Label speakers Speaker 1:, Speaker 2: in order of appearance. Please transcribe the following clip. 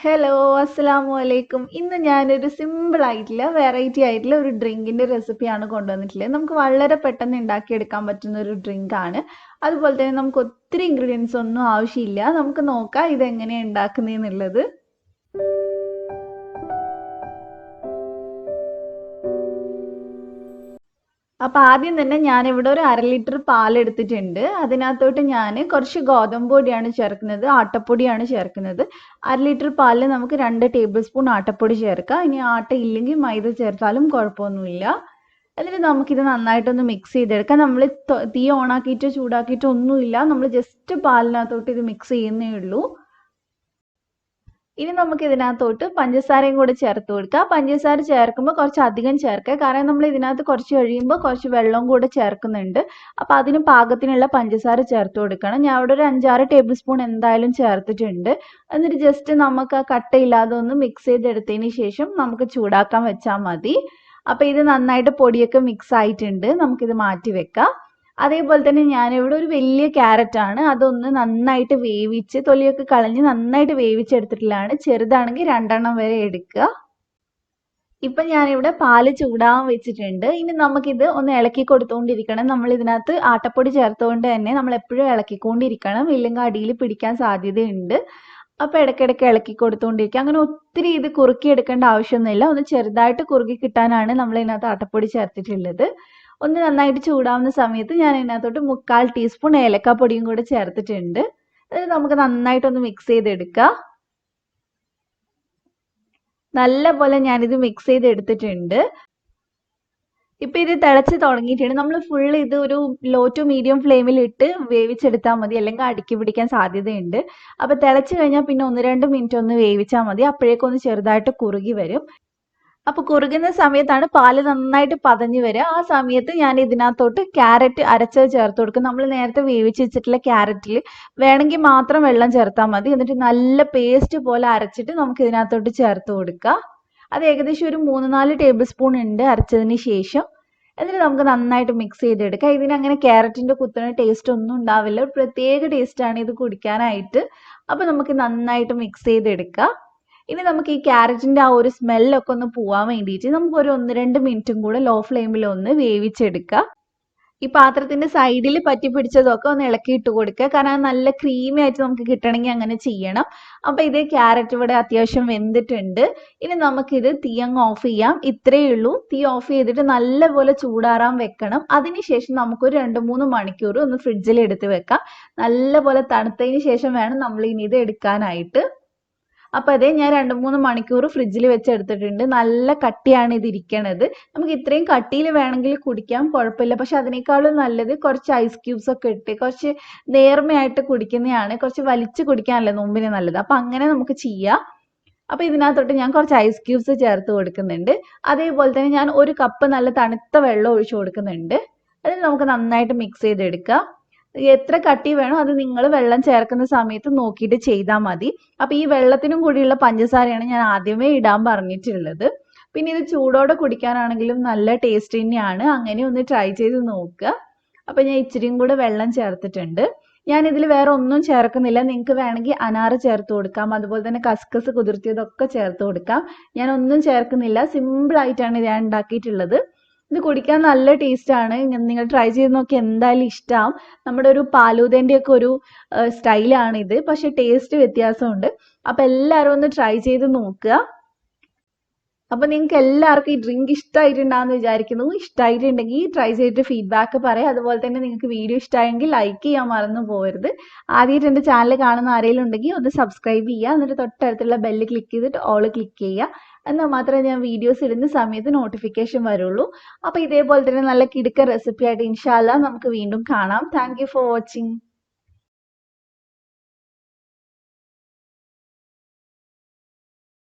Speaker 1: Hello, അസ്സലാമു അലൈക്കും. ഇന്ന് ഞാനൊരു സിമ്പിൾ ആയിട്ടുള്ള വെറൈറ്റി ആയിട്ടുള്ള ഒരു ഡ്രിങ്കിന്റെ റെസിപ്പിയാണ് കൊണ്ടുവന്നിട്ടുള്ളത്. നമുക്ക് വളരെ പെട്ടെന്ന് ഉണ്ടാക്കിയെടുക്കാൻ പറ്റുന്ന ഒരു ഡ്രിങ്ക് ആണ്. അതുപോലെ തന്നെ നമുക്ക് ഒത്തിരി ഇൻഗ്രീഡിയൻസ് ഒന്നും ആവശ്യമില്ല. നമുക്ക് നോക്കാം ഇതെങ്ങനെയാണ് ഉണ്ടാക്കുന്നതെന്നുള്ളത്. അപ്പോൾ ആദ്യം തന്നെ ഞാനിവിടെ ഒരു 1/2 ലിറ്റർ പാൽ എടുത്തിട്ടുണ്ട്. അതിനകത്തോട്ട് ഞാൻ കുറച്ച് ഗോതമ്പ് പൊടിയാണ് ചേർക്കുന്നത്, ആട്ടപ്പൊടിയാണ് ചേർക്കുന്നത്. 1/2 ലിറ്റർ പാലിൽ നമുക്ക് 2 ടേബിൾ സ്പൂൺ ആട്ടപ്പൊടി ചേർക്കാം. ഇനി ആട്ട ഇല്ലെങ്കിൽ മൈദ ചേർത്താലും കുഴപ്പമൊന്നുമില്ല. എന്നിട്ട് നമുക്കിത് നന്നായിട്ടൊന്ന് മിക്സ് ചെയ്തെടുക്കാം. നമ്മൾ തീ ഓണാക്കിയിട്ട് ചൂടാക്കിയിട്ട് ഒന്നുമില്ല, നമ്മൾ ജസ്റ്റ് പാലിനകത്തോട്ട് ഇത് മിക്സ് ചെയ്യുന്നേ ഉള്ളൂ. ഇനി നമുക്ക് ഇതിനകത്തോട്ട് പഞ്ചസാരയും കൂടെ ചേർത്ത് കൊടുക്കാം. പഞ്ചസാര ചേർക്കുമ്പോൾ കുറച്ച് അധികം ചേർക്കുക, കാരണം നമ്മൾ ഇതിനകത്ത് കുറച്ച് കഴിയുമ്പോൾ കുറച്ച് വെള്ളം കൂടെ ചേർക്കുന്നുണ്ട്. അപ്പോൾ അതിന് പാകത്തിനുള്ള പഞ്ചസാര ചേർത്ത് കൊടുക്കണം. ഞാൻ അവിടെ ഒരു 5-6 ടേബിൾ സ്പൂൺ എന്തായാലും ചേർത്തിട്ടുണ്ട്. എന്നിട്ട് ജസ്റ്റ് നമുക്ക് ആ കട്ടയില്ലാതെ ഒന്ന് മിക്സ് ചെയ്തെടുത്തതിന് ശേഷം നമുക്ക് ചൂടാക്കാൻ വെച്ചാൽ മതി. അപ്പോൾ ഇത് നന്നായിട്ട് പൊടിയൊക്കെ മിക്സ് ആയിട്ടുണ്ട്, നമുക്കിത് മാറ്റി വെക്കാം. അതേപോലെ തന്നെ ഞാനിവിടെ ഒരു വലിയ ക്യാരറ്റ് ആണ്, അതൊന്ന് നന്നായിട്ട് വേവിച്ച് തൊലിയൊക്കെ കളഞ്ഞ് നന്നായിട്ട് വേവിച്ചെടുത്തിട്ടുള്ളതാണ്. ചെറുതാണെങ്കിൽ 2 വരെ എടുക്കുക. ഇപ്പം ഞാനിവിടെ പാല് ചൂടാൻ വെച്ചിട്ടുണ്ട്. ഇനി നമുക്കിത് ഒന്ന് ഇളക്കി കൊടുത്തുകൊണ്ടിരിക്കണം. നമ്മൾ ഇതിനകത്ത് ആട്ടപ്പൊടി ചേർത്തുകൊണ്ട് തന്നെ നമ്മൾ എപ്പോഴും ഇളക്കിക്കൊണ്ടിരിക്കണം, ഇല്ലെങ്കിൽ അടിയിൽ പിടിക്കാൻ സാധ്യതയുണ്ട്. അപ്പോൾ ഇടയ്ക്കിടയ്ക്ക് ഇളക്കി കൊടുത്തുകൊണ്ടിരിക്കുക. അങ്ങനെ ഒത്തിരി ഇത് കുറുക്കി എടുക്കേണ്ട ആവശ്യമൊന്നുമില്ല, ഒന്ന് ചെറുതായിട്ട് കുറുകി കിട്ടാനാണ് നമ്മൾ ഇതിനകത്ത് ആട്ടപ്പൊടി ചേർത്തിട്ടുള്ളത്. ഒന്ന് നന്നായിട്ട് ചൂടാവുന്ന സമയത്ത് ഞാൻ ഇതിനകത്തോട്ട് 3/4 ടീസ്പൂൺ ഏലക്കാപ്പൊടിയും കൂടെ ചേർത്തിട്ടുണ്ട്. അത് നമുക്ക് നന്നായിട്ടൊന്ന് മിക്സ് ചെയ്തെടുക്കാം. നല്ലപോലെ ഞാനിത് മിക്സ് ചെയ്തെടുത്തിട്ടുണ്ട്. ഇപ്പം ഇത് തിളച്ച് തുടങ്ങിയിട്ടുണ്ട്. നമ്മൾ ഫുൾ ഇത് ഒരു ലോ ടു മീഡിയം ഫ്ലെയിമിൽ ഇട്ട് വേവിച്ചെടുത്താൽ മതി, അല്ലെങ്കിൽ അടുക്കി പിടിക്കാൻ സാധ്യതയുണ്ട്. അപ്പോൾ തിളച്ച് കഴിഞ്ഞാൽ പിന്നെ 1-2 മിനിറ്റ് ഒന്ന് വേവിച്ചാൽ മതി. അപ്പോഴേക്കൊന്ന് ചെറുതായിട്ട് കുറുകി വരും. അപ്പോൾ കുറുകുന്ന സമയത്താണ് പാല് നന്നായിട്ട് പതഞ്ഞ് വരിക. ആ സമയത്ത് ഞാൻ ഇതിനകത്തോട്ട് ക്യാരറ്റ് അരച്ചത് ചേർത്ത് കൊടുക്കും. നമ്മൾ നേരത്തെ വേവിച്ച് വെച്ചിട്ടുള്ള ക്യാരറ്റിൽ വേണമെങ്കിൽ മാത്രം വെള്ളം ചേർത്താൽ മതി. എന്നിട്ട് നല്ല പേസ്റ്റ് പോലെ അരച്ചിട്ട് നമുക്ക് ഇതിനകത്തോട്ട് ചേർത്ത് കൊടുക്കാം. അത് ഏകദേശം ഒരു 3-4 ടേബിൾ സ്പൂൺ ഉണ്ട് അരച്ചതിന് ശേഷം. എന്നിട്ട് നമുക്ക് നന്നായിട്ട് മിക്സ് ചെയ്തെടുക്കാം. ഇതിനങ്ങനെ ക്യാരറ്റിൻ്റെ കുത്തുന്ന ടേസ്റ്റ് ഒന്നും ഉണ്ടാവില്ല, ഒരു പ്രത്യേക ടേസ്റ്റാണ് ഇത് കുടിക്കാനായിട്ട്. അപ്പോൾ നമുക്ക് നന്നായിട്ട് മിക്സ് ചെയ്തെടുക്കാം. ഇനി നമുക്ക് ഈ ക്യാരറ്റിൻ്റെ ആ ഒരു സ്മെല്ലൊക്കെ ഒന്ന് പോവാൻ വേണ്ടിയിട്ട് നമുക്കൊരു 1-2 മിനിറ്റും കൂടെ ലോ ഫ്ലെയിമിൽ ഒന്ന് വേവിച്ചെടുക്കാം. ഈ പാത്രത്തിന്റെ സൈഡിൽ പറ്റി പിടിച്ചതൊക്കെ ഒന്ന് ഇളക്കിയിട്ട് കൊടുക്കുക, കാരണം അത് നല്ല ക്രീമി ആയിട്ട് നമുക്ക് കിട്ടണമെങ്കിൽ അങ്ങനെ ചെയ്യണം. അപ്പോൾ ഇത് ക്യാരറ്റ് ഇവിടെ അത്യാവശ്യം വെന്തിട്ടുണ്ട്. ഇനി നമുക്കിത് തീ അങ്ങ് ഓഫ് ചെയ്യാം. ഇത്രയേ ഉള്ളൂ. തീ ഓഫ് ചെയ്തിട്ട് നല്ലപോലെ ചൂടാറാൻ വെക്കണം. അതിനുശേഷം നമുക്കൊരു 2-3 മണിക്കൂർ ഒന്ന് ഫ്രിഡ്ജിൽ എടുത്ത് വെക്കാം. നല്ലപോലെ തണുത്തതിന് ശേഷം വേണം നമ്മൾ ഇനി ഇത് എടുക്കാനായിട്ട്. അപ്പോൾ അതേ ഞാൻ 2-3 മണിക്കൂർ ഫ്രിഡ്ജിൽ വെച്ചെടുത്തിട്ടുണ്ട്. നല്ല കട്ടിയാണ് ഇത് ഇരിക്കണത്. നമുക്ക് ഇത്രയും കട്ടിയിൽ വേണമെങ്കിൽ കുടിക്കാം, കുഴപ്പമില്ല. പക്ഷെ അതിനേക്കാളും നല്ലത് കുറച്ച് ഐസ് ക്യൂബ്സ് ഒക്കെ ഇട്ട് കുറച്ച് നേർമയായിട്ട് കുടിക്കുന്നതാണ്. കുറച്ച് വലിച്ച് കുടിക്കാനല്ലേ നോമ്പിന് നല്ലത്. അപ്പം അങ്ങനെ നമുക്ക് ചെയ്യാം. അപ്പോൾ ഇതിനകത്തോട്ട് ഞാൻ കുറച്ച് ഐസ് ക്യൂബ്സ് ചേർത്ത് കൊടുക്കുന്നുണ്ട്. അതേപോലെ തന്നെ ഞാൻ 1 കപ്പ് നല്ല തണുത്ത വെള്ളം ഒഴിച്ചു കൊടുക്കുന്നുണ്ട്. അതിന് നമുക്ക് നന്നായിട്ട് മിക്സ് ചെയ്തെടുക്കാം. എത്ര കട്ടി വേണോ അത് നിങ്ങൾ വെള്ളം ചേർക്കുന്ന സമയത്ത് നോക്കിയിട്ട് ചെയ്താൽ മതി. അപ്പോൾ ഈ വെള്ളത്തിനും കൂടിയുള്ള പഞ്ചസാരയാണ് ഞാൻ ആദ്യമേ ഇടാൻ പറഞ്ഞിട്ടുള്ളത്. പിന്നെ ഇത് ചൂടോടെ കുടിക്കാനാണെങ്കിലും നല്ല ടേസ്റ്റ് തന്നെയാണ്. അങ്ങനെ ഒന്ന് ട്രൈ ചെയ്ത് നോക്കുക. അപ്പോൾ ഞാൻ ഇച്ചിരിയും കൂടെ വെള്ളം ചേർത്തിട്ടുണ്ട്. ഞാൻ ഇതിൽ വേറെ ഒന്നും ചേർക്കുന്നില്ല. നിങ്ങൾക്ക് വേണമെങ്കിൽ അനാറ് ചേർത്ത് കൊടുക്കാം, അതുപോലെ തന്നെ കസ്കസ് കുതിർത്തിയതൊക്കെ ചേർത്ത് കൊടുക്കാം. ഞാൻ ഒന്നും ചേർക്കുന്നില്ല, സിമ്പിളായിട്ടാണ് ഞാൻ ഉണ്ടാക്കിയിട്ടുള്ളത്. ഇത് കുടിക്കാൻ നല്ല ടേസ്റ്റാണ്. നിങ്ങൾ ട്രൈ ചെയ്ത് നോക്കി, എന്തായാലും ഇഷ്ടമാവും. നമ്മുടെ ഒരു ഫാലൂദൻ്റെയൊക്കെ ഒരു സ്റ്റൈലാണിത്, പക്ഷേ ടേസ്റ്റ് വ്യത്യാസമുണ്ട്. അപ്പോൾ എല്ലാവരും ഒന്ന് ട്രൈ ചെയ്ത് നോക്കുക. അപ്പോൾ നിങ്ങൾക്ക് എല്ലാവർക്കും ഈ ഡ്രിങ്ക് ഇഷ്ടമായിട്ടുണ്ടാകുമെന്ന് വിചാരിക്കുന്നു. ഇഷ്ടമായിട്ടുണ്ടെങ്കിൽ ട്രൈ ചെയ്തിട്ട് ഫീഡ്ബാക്ക് പറയാം. അതുപോലെ തന്നെ നിങ്ങൾക്ക് വീഡിയോ ഇഷ്ടമായെങ്കിൽ ലൈക്ക് ചെയ്യാൻ മറന്നു പോകരുത്. ആദ്യമായിട്ട് എൻ്റെ ചാനൽ കാണുന്ന ആരെങ്കിലും ഉണ്ടെങ്കിൽ ഒന്ന് സബ്സ്ക്രൈബ് ചെയ്യുക. എന്നിട്ട് തൊട്ടടുത്തുള്ള ബെല്ല് ക്ലിക്ക് ചെയ്തിട്ട് ഓൾ ക്ലിക്ക് ചെയ്യുക. എന്നാൽ മാത്രമേ ഞാൻ വീഡിയോസ് ഇടുന്ന സമയത്ത് നോട്ടിഫിക്കേഷൻ വരുള്ളൂ. അപ്പോൾ ഇതേപോലെ തന്നെ നല്ല കിടുക്ക റെസിപ്പി ആയിട്ട് ഇൻഷാ അല്ലാഹ് നമുക്ക് വീണ്ടും കാണാം. Thank you for watching.